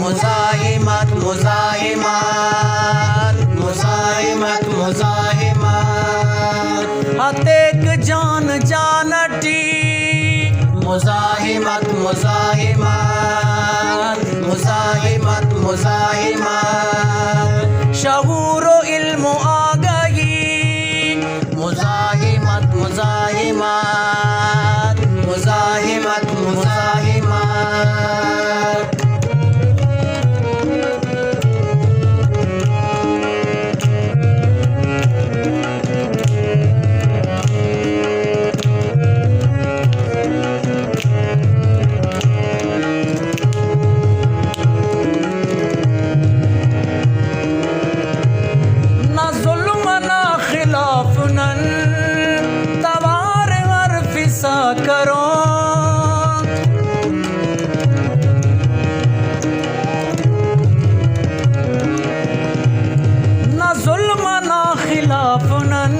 मुज़ाहिमत मुज़ाहिमत मुज़ाहिमत मुज़ाहिमत हतेक जान जानटी मुज़ाहिमत मुज़ाहिमत मुज़ाहिमत मुज़ाहिमत शऊर इल्म आगही मुज़ाहिमत मुज़ाहिमत मुज़ाहिमत मुज़ाहिमत तवार अरफिसा करो न जुल्म ना खिलाफनन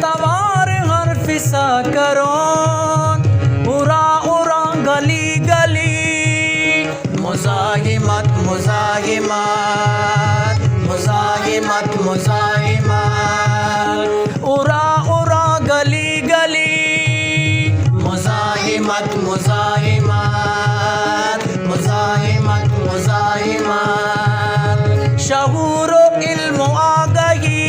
तवार अरफिसा करो उरा उरा गली गली मुज़ाहिमत मुज़ाहिमत मुज़ाहिमत मुज़ाहिमत उरा उरा गली गली मुज़ाहिमत मुज़ाहिमत मुज़ाहिमत मुज़ाहिमत शऊर इल्म आगही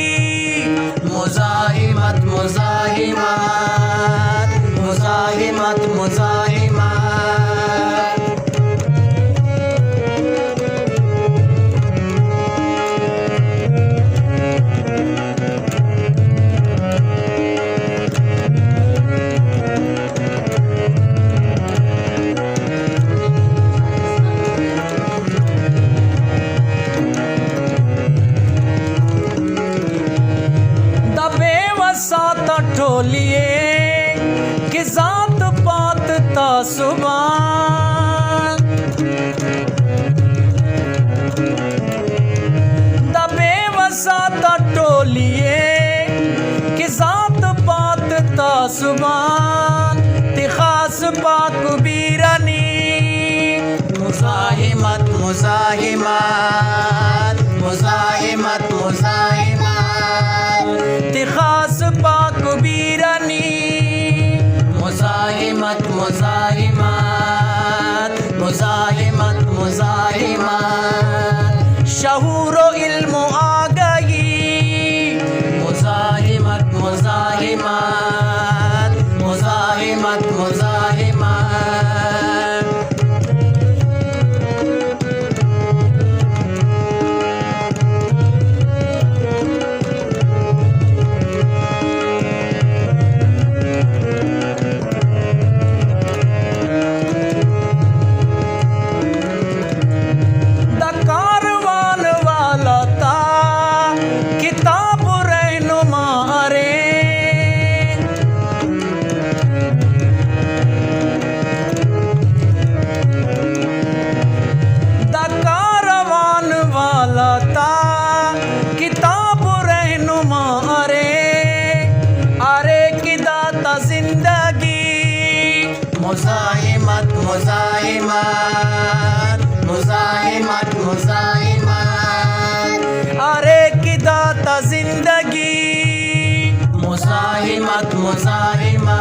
मुज़ाहिमत मुज़ाहिमत मुज़ाहिमत मुज़ाहिमत टोलिए कि ज़ात पात तासुबान दबे वसात टोलिए कि ज़ात पात तासुबान तिखास पाक बीरानी मुज़ाहिमत मुज़ाहिमत मुज़ाहिमत मुज़ाहिमत तिखास पाक बीरानी मुज़ाहिमत मुज़ाहिमत मुज़ाहिमत मुज़ाहिमत शऊर इल्म आगही मुज़ाहिमत मुज़ाहिमत मुज़ाहिमत मुज़ाहिमत मुज़ाहिमत मुज़ाहिमत मुज़ाहिमत मुज़ाहिमत अरे की दाता जिंदगी मुज़ाहिमत मुज़ाहिमत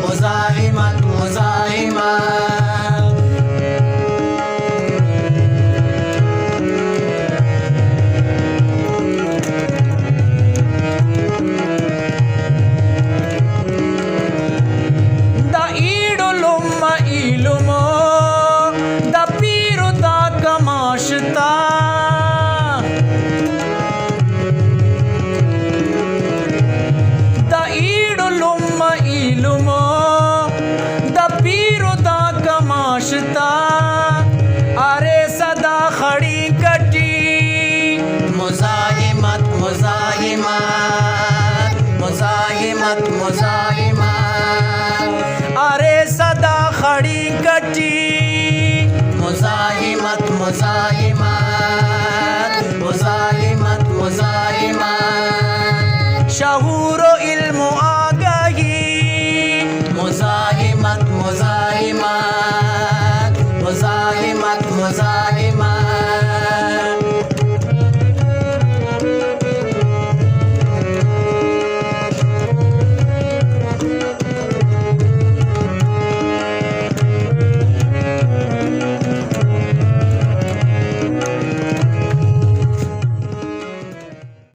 मुज़ाहिमत मुज़ाहिमत अरे सदा खड़ी कटी मुज़ाहिमत मुज़ाहिमत मुज़ाहिमत मुज़ाहिमत अरे सदा खड़ी कटी मुज़ाहिमत मुज़ाहिमत